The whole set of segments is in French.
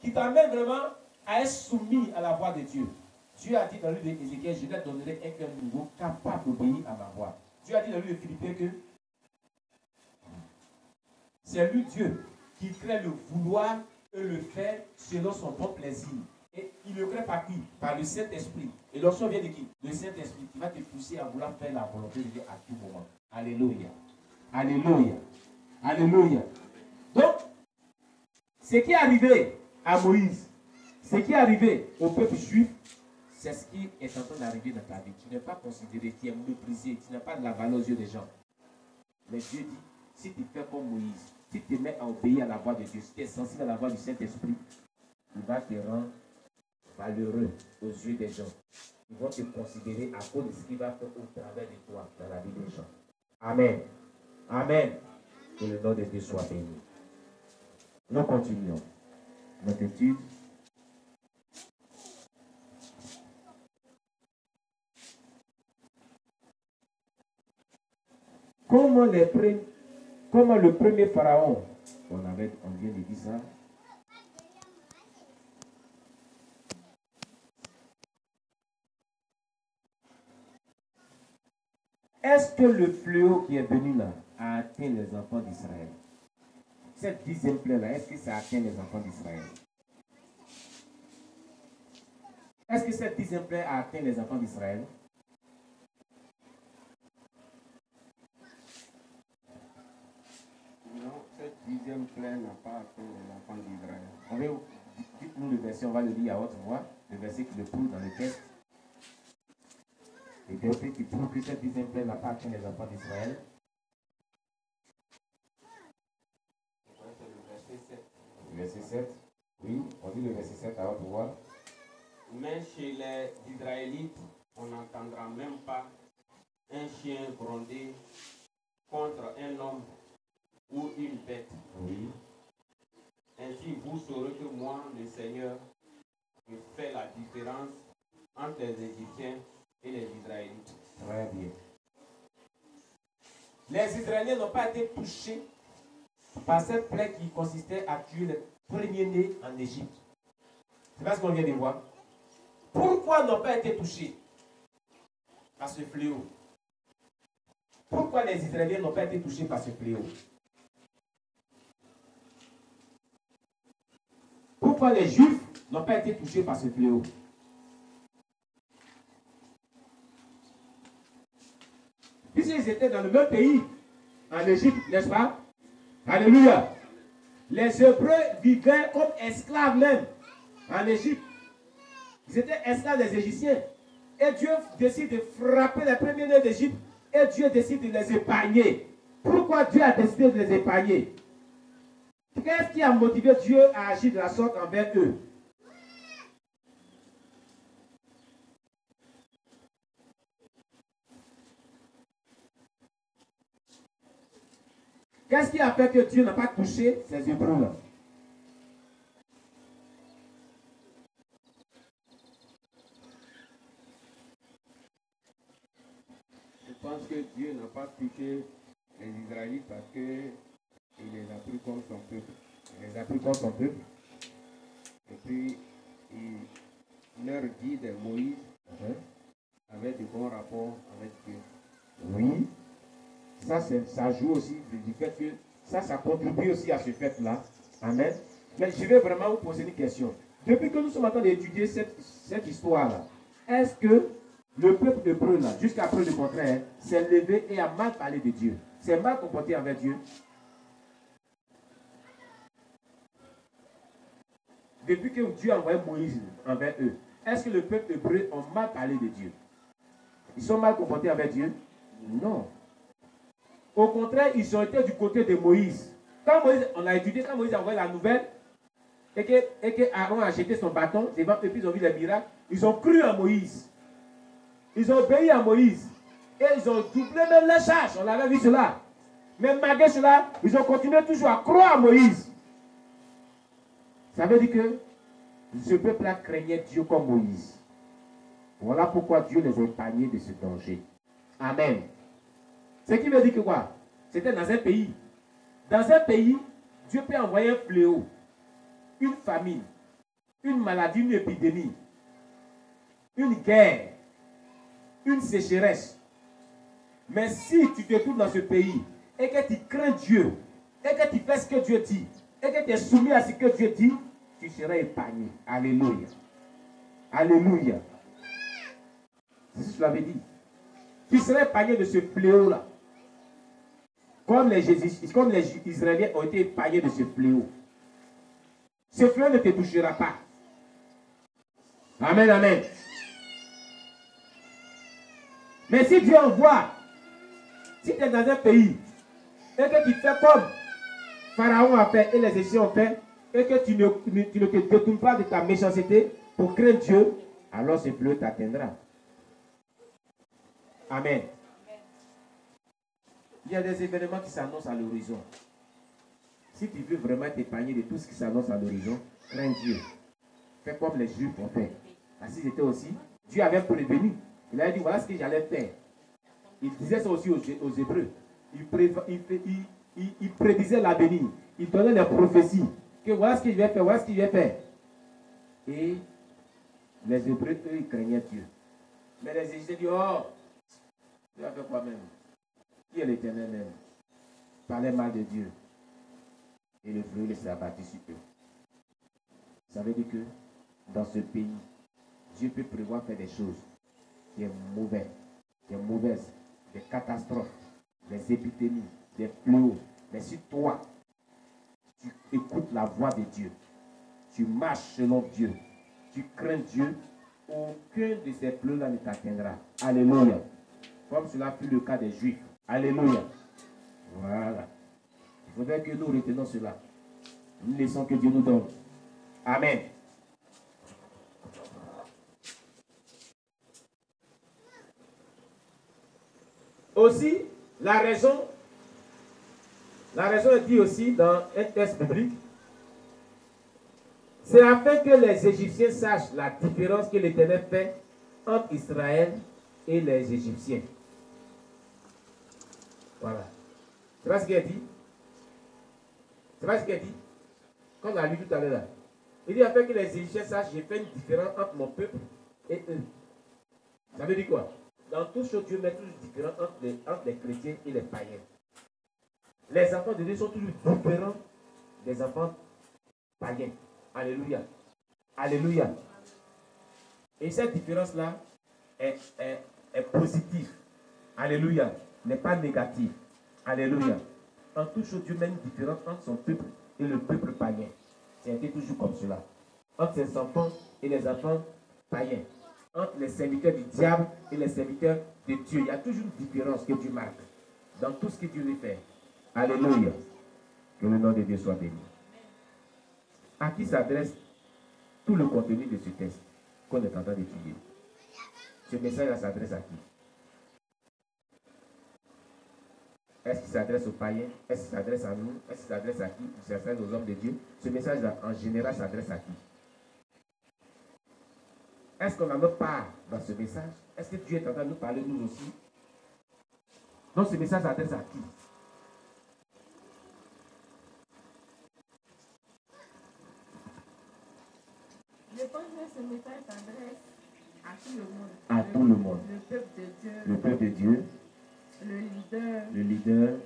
qui t'amène vraiment à être soumis à la voix de Dieu. Dieu a dit dans le livre d'Ézéchiel, je leur donnerai un cœur nouveau capable d'obéir à ma voix. Dieu a dit dans le livre de Philippiens que c'est lui Dieu qui crée le vouloir et le faire selon son bon plaisir. Et il le crée par qui? Par le Saint-Esprit. Et l'option vient de qui? Le Saint-Esprit qui va te pousser à vouloir faire la volonté de Dieu à tout moment. Alléluia. Alléluia. Alléluia. Donc, ce qui est arrivé à Moïse, ce qui est arrivé au peuple juif, c'est ce qui est en train d'arriver dans ta vie. Tu n'es pas considéré, tu es méprisé, tu n'as pas de la valeur aux yeux des gens. Mais Dieu dit, si tu fais comme Moïse, si tu te mets à obéir à la voix de Dieu, si tu es sensible à la voix du Saint-Esprit, il va te rendre valeureux aux yeux des gens. Ils vont te considérer à cause de ce qu'il va faire au travers de toi dans la vie des gens. Amen. Amen. Que le nom de Dieu soit béni. Nous continuons notre étude. Comment le premier pharaon, on vient de dire ça. Est-ce que le fléau qui est venu là a atteint les enfants d'Israël? Cette 10e plaie-là, est-ce que ça a atteint les enfants d'Israël? Est-ce que cette 10e plaie a atteint les enfants d'Israël? Non, cette 10e plaie n'a pas atteint les enfants d'Israël. Dites-nous le verset, on va le lire à haute voix, le verset qui le prouve dans le texte. Le verset qui prouve que cette 10e plaie n'a pas atteint les enfants d'Israël. Le verset 7. Oui, on dit le verset 7 à haute voix. Mais chez les Israélites, on n'entendra même pas un chien gronder contre un homme ou une bête. Oui. Ainsi, vous saurez que moi, le Seigneur, je fais la différence entre les Égyptiens et les Israélites. Très bien. Les Israéliens n'ont pas été touchés par cette plaie qui consistait à tuer les premiers-nés en Égypte. C'est pas ce qu'on vient de voir. Pourquoi n'ont pas été touchés par ce fléau? Pourquoi les Israéliens n'ont pas été touchés par ce fléau? Pourquoi les Juifs n'ont pas été touchés par ce fléau? Puisqu'ils étaient dans le même pays, en Égypte, n'est-ce pas? Alléluia. Les Hébreux vivaient comme esclaves même en Égypte. Ils étaient esclaves des Égyptiens. Et Dieu décide de frapper les premiers-nés d'Égypte. Et Dieu décide de les épargner. Pourquoi Dieu a décidé de les épargner? Qu'est-ce qui a motivé Dieu à agir de la sorte envers eux? Qu'est-ce qui a fait que Dieu n'a pas touché ces Hébreux-là? Je pense que Dieu n'a pas touché les Israélites parce qu'il les a pris comme son peuple. Il les a pris comme son peuple. Et puis, il leur dit de Moïse avait de bons rapports avec Dieu. Oui. Ça joue aussi du fait que ça contribue aussi à ce fait-là. Amen. Mais je vais vraiment vous poser une question. Depuis que nous sommes en train d'étudier cette histoire-là, est-ce que le peuple hébreu, là, jusqu'à preuve du contraire, s'est levé et a mal parlé de Dieu? S'est mal comporté avec Dieu? Depuis que Dieu a envoyé Moïse envers eux, est-ce que le peuple hébreu a mal parlé de Dieu? Ils sont mal comportés avec Dieu? Non. Au contraire, ils ont été du côté de Moïse. Quand Moïse, on a étudié, quand Moïse a envoyé la nouvelle, et que Aaron a jeté son bâton devant eux, puis ils ont vu les miracles, ils ont cru en Moïse. Ils ont obéi à Moïse. Et ils ont doublé même les charges. On avait vu cela. Mais malgré cela, ils ont continué toujours à croire à Moïse. Ça veut dire que ce peuple-là craignait Dieu comme Moïse. Voilà pourquoi Dieu les a épargnés de ce danger. Amen. Ce qui veut dire que quoi? C'était dans un pays. Dans un pays, Dieu peut envoyer un fléau, une famine, une maladie, une épidémie, une guerre, une sécheresse. Mais si tu te trouves dans ce pays et que tu crains Dieu, et que tu fais ce que Dieu dit, et que tu es soumis à ce que Dieu dit, tu seras épargné. Alléluia. Alléluia. C'est ce que je l'avais dit. Tu seras épargné de ce fléau-là. Comme les Israéliens ont été épargnés de ce fléau. Ce fléau ne te touchera pas. Amen, amen. Mais si Dieu envoie, si tu es dans un pays, et que tu fais comme Pharaon a fait et les Égyptiens ont fait, et que tu ne te détournes pas de ta méchanceté pour craindre Dieu, alors ce fléau t'atteindra. Amen. Il y a des événements qui s'annoncent à l'horizon. Si tu veux vraiment t'épargner de tout ce qui s'annonce à l'horizon, crains Dieu. Fais comme les Juifs ont fait. Ainsi c'était aussi, Dieu avait prévenu. Il avait dit, voilà ce que j'allais faire. Il disait ça aussi aux Hébreux. Il prédisait l'avenir. Il donnait les prophéties. Que voilà ce que je vais faire, voilà ce que je vais faire. Et les Hébreux, eux, ils craignaient Dieu. Mais les Égyptiens disent, oh, tu vas faire quoi même? Qui est l'Éternel même? Parlait mal de Dieu. Et le fléau s'est abattu sur eux. Ça veut dire que dans ce pays, Dieu peut prévoir faire des choses qui sont mauvaises, des catastrophes, des épidémies, des fléaux. Mais si toi, tu écoutes la voix de Dieu, tu marches selon Dieu, tu crains Dieu, aucun de ces fléaux-là ne t'atteindra. Alléluia. Comme cela fut le cas des Juifs. Alléluia. Voilà. Il faudrait que nous retenons cela. Une leçon que Dieu nous donne. Amen. Aussi, la raison est dit aussi dans un texte biblique, c'est afin que les Égyptiens sachent la différence que l'Éternel fait entre Israël et les Égyptiens. Voilà. C'est pas ce qu'il a dit? C'est pas ce qu'il a dit? Comme on a lu tout à l'heure là. Il dit afin que les Égyptiens sachent, j'ai fait une différence entre mon peuple et eux. Ça veut dire quoi? Dans tout ce Dieu met toujours une différence entre les chrétiens et les païens. Les enfants de Dieu sont toujours différents des enfants païens. Alléluia. Alléluia. Et cette différence-là est positive. Alléluia. N'est pas négative. Alléluia. En toute chose, Dieu met une différence entre son peuple et le peuple païen. C'est toujours comme cela. Entre ses enfants et les enfants païens. Entre les serviteurs du diable et les serviteurs de Dieu. Il y a toujours une différence que Dieu marque dans tout ce que Dieu veut faire. Alléluia. Que le nom de Dieu soit béni. À qui s'adresse tout le contenu de ce texte qu'on est en train d'étudier? Ce message s'adresse à qui? Est-ce qu'il s'adresse aux païens? Est-ce qu'il s'adresse à nous? Est-ce qu'il s'adresse à qui? Il s'adresse aux hommes de Dieu? Ce message en général s'adresse à qui? Est-ce qu'on a notre part dans ce message? Est-ce que Dieu est en train de nous parler nous aussi? Donc ce message s'adresse à qui? Je pense que ce message s'adresse à tout le monde. À tout le monde. Le peuple de Dieu. Le peuple de Dieu. Le leader. Le leader.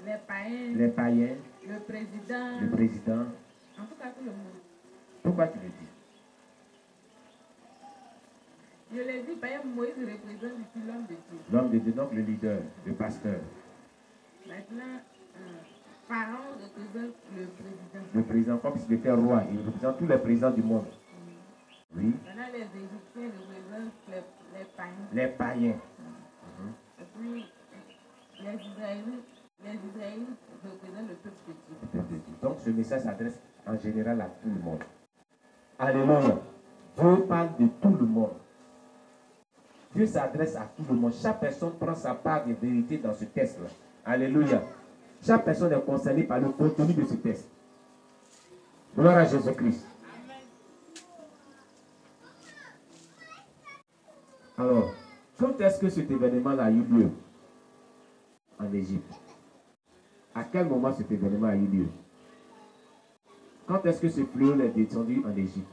Les païens. Les païens. Le président. Le président. En tout cas, tout le monde. Pourquoi tu le dis? Je l'ai dit, païen, Moïse représente ici l'homme de Dieu. L'homme de Dieu, donc le leader, le pasteur. Maintenant, Pharaon représente le président. Le président, comme s'il était roi, il représente tous les présidents du monde. Oui. Maintenant, les Égyptiens représentent les païens. Les païens. Et puis, les Israélites représentent le peuple de Dieu. Le peuple de Dieu. Donc, ce message s'adresse en général à tout le monde. Alléluia. Dieu parle de tout le monde. Dieu s'adresse à tout le monde. Chaque personne prend sa part de vérité dans ce texte-là. Alléluia. Chaque personne est concernée par le contenu de ce texte. Gloire à Jésus-Christ. Alors, quand est-ce que cet événement-là a eu lieu en Égypte? À quel moment cet événement a eu lieu? Quand est-ce que ce fléau est descendu en Égypte?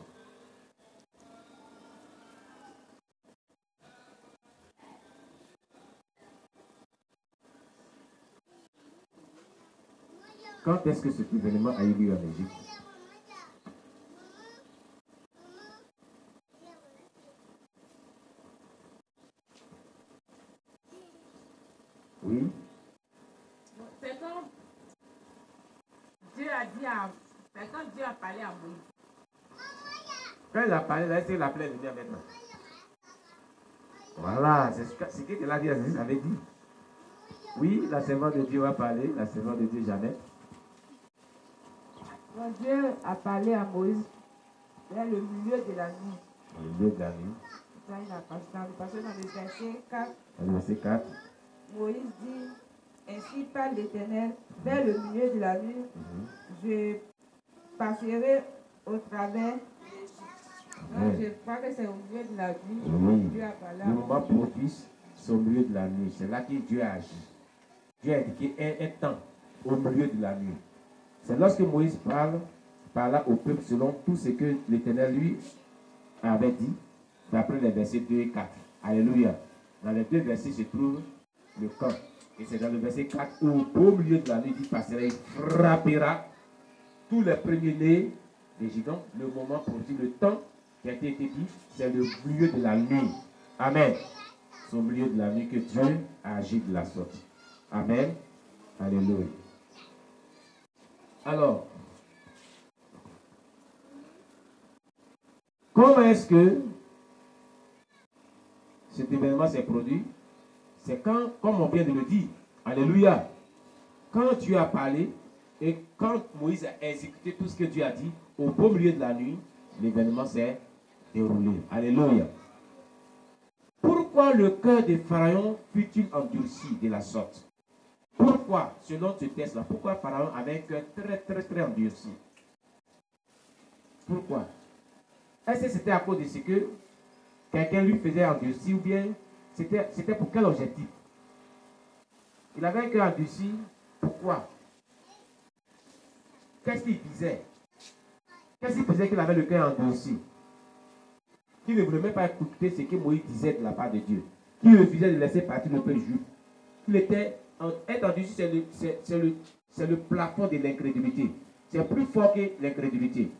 Quand est-ce que cet événement a eu lieu en Égypte? Oui. C'est quand Dieu a dit c'est quand Dieu a parlé à Moïse. Quand il a parlé, là, il l'appelait venir maintenant. Voilà, c'est ce qu'il a dit, Aziz avait dit. Oui, la servante de Dieu a parlé, la servante de Dieu jamais. Quand Dieu a parlé à Moïse vers le milieu de la nuit. Le milieu de la nuit. Ça, il a passé dans le verset 4. Dans le verset 4. Moïse dit, ainsi parle l'Éternel, vers le milieu de la nuit, je passerai au travers. Je crois que c'est au milieu de la nuit. Oui. Dieu a parlé à Le moment propice, c'est au milieu de la nuit. C'est là que Dieu a agi. Dieu a indiqué un temps au milieu de la nuit. C'est lorsque Moïse parla au peuple selon tout ce que l'Éternel lui avait dit, d'après les versets 2 et 4. Alléluia. Dans les deux versets se trouve le camp. Et c'est dans le verset 4 où, au milieu de la nuit, il passera, il frappera tous les premiers-nés d'Égypte. Donc, le moment pour dire le temps qui a été dit, c'est le milieu de la nuit. Amen. C'est au milieu de la nuit que Dieu a agi de la sorte. Amen. Alléluia. Alors, comment est-ce que cet événement s'est produit? C'est quand, comme on vient de le dire, alléluia, quand Dieu a parlé et quand Moïse a exécuté tout ce que Dieu a dit, au beau milieu de la nuit, l'événement s'est déroulé. Alléluia. Pourquoi le cœur de Pharaon fut-il endurci de la sorte? Pourquoi, selon ce texte-là, pourquoi Pharaon avait un cœur très endurci? Pourquoi? Est-ce que c'était à cause de ce que quelqu'un lui faisait endurci ou bien c'était pour quel objectif? Il avait un cœur endurci. Pourquoi? Qu'est-ce qu'il disait? Qu'est-ce qu'il faisait qu'il avait le cœur endurci? Qu'il ne voulait même pas écouter ce que Moïse disait de la part de Dieu. Qu'il refusait de laisser partir le peuple juif. Qu'il était endurci, c'est le plafond de l'incrédulité. C'est plus fort que l'incrédulité.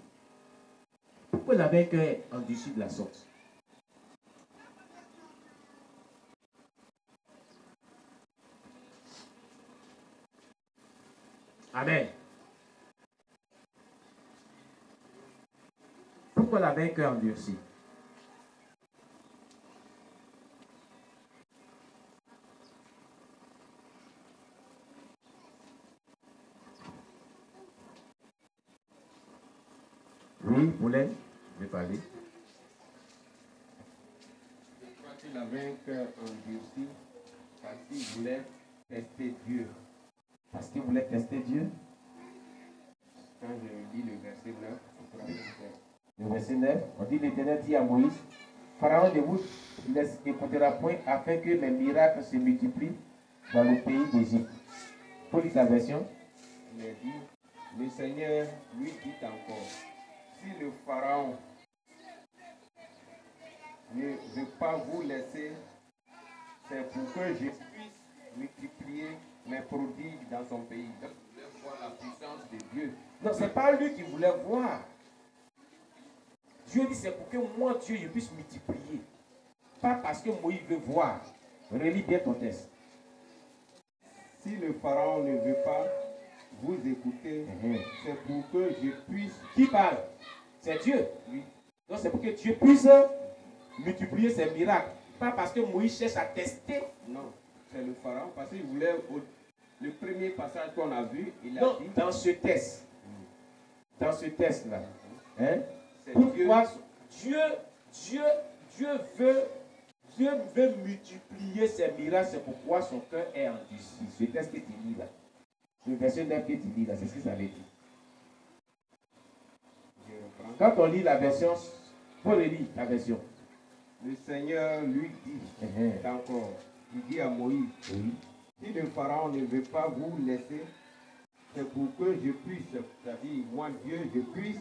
Pourquoi il avait un cœur endurci de la sorte? Amen. Pourquoi il avait un cœur endurci? Oui, Moulin, je vais parler. Je crois qu'il avait un cœur endurci parce qu'il voulait tester Dieu. Parce qu'il voulait tester Dieu. Quand je lis le verset 9, Le verset 9, on dit l'Éternel dit à Moïse, Pharaon ne vous écoutera point afin que mes miracles se multiplient dans le pays d'Égypte. Pour lire la version. il a dit, le Seigneur lui dit encore, si le Pharaon ne veut pas vous laisser, c'est pour que je puisse multiplier mes prodiges dans son pays. Donc, vous voulez voir la puissance de Dieu. Non, ce n'est pas lui qui voulait voir. Dieu dit c'est pour que moi, Dieu, je puisse multiplier. Pas parce que Moïse veut voir. Relis bien ton texte. Si le Pharaon ne veut pas vous écouter, c'est pour que je puisse... Qui parle? C'est Dieu. Oui. Donc c'est pour que Dieu puisse multiplier ses miracles. Pas parce que Moïse cherche à tester. Non, c'est le Pharaon parce qu'il voulait... Le premier passage qu'on a vu, il a Non, dit... dans ce texte. Dans ce texte-là. Hein? C'est Pourquoi Dieu veut multiplier ses miracles, c'est pourquoi son cœur est endurci. Ce texte que tu lis là. Le verset 9 que tu lis là, c'est ce que ça veut dire. Quand on lit la version, faut relire la version. Le Seigneur lui dit encore, il dit à Moïse, si le Pharaon ne veut pas vous laisser, c'est pour que je puisse, c'est-à-dire moi Dieu, je puisse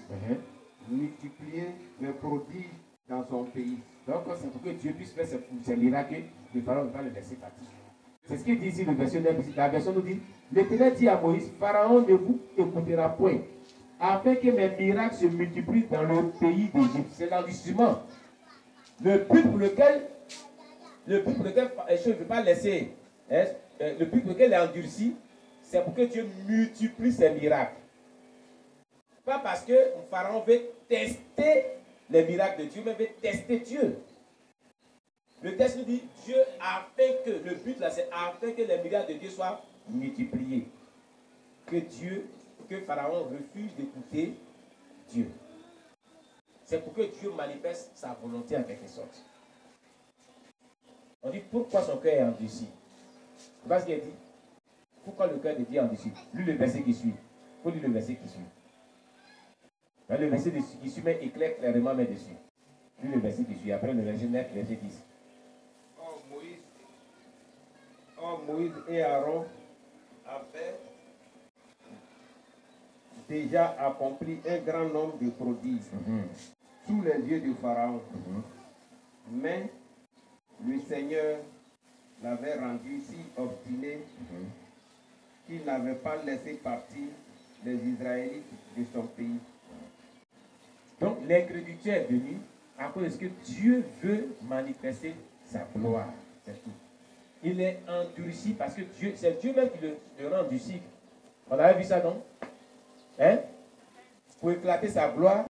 multiplier mes prodiges dans son pays. Donc c'est pour que Dieu puisse faire ces miracles, le Pharaon ne va pas le laisser partir. C'est ce qu'il dit ici, le verset 9. La version nous dit, l'Éternel dit à Moïse, Pharaon ne vous écoutera point, afin que mes miracles se multiplient dans le pays d'Égypte. C'est l'endurcissement. Le but pour lequel je ne veux pas laisser, le but pour lequel il est endurci, c'est pour que Dieu multiplie ses miracles. Pas parce que Pharaon veut tester les miracles de Dieu, mais veut tester Dieu. Le texte nous dit, Dieu afin que, le but là, c'est afin que les miracles de Dieu soient multipliés. Que Pharaon refuse d'écouter Dieu. C'est pour que Dieu manifeste sa volonté en quelque sorte. On dit, pourquoi son cœur est endurci? C'est pas ce qu'il a dit. Pourquoi le cœur de Dieu est endurci? Lis le verset qui suit. Il faut lire le verset qui suit. Le verset qui suit met éclaire clairement mais dessus. Lis le verset qui suit. Après le verset 9, verset 10. Moïse et Aaron avaient déjà accompli un grand nombre de prodiges sous les yeux de Pharaon. Mais le Seigneur l'avait rendu si obstiné qu'il n'avait pas laissé partir les Israélites de son pays. Donc l'incrédulité est venue à cause de ce que Dieu veut manifester sa gloire. C'est tout. Il est endurci parce que c'est Dieu même qui le rend endurci. On avait vu ça, non? Pour éclater sa gloire,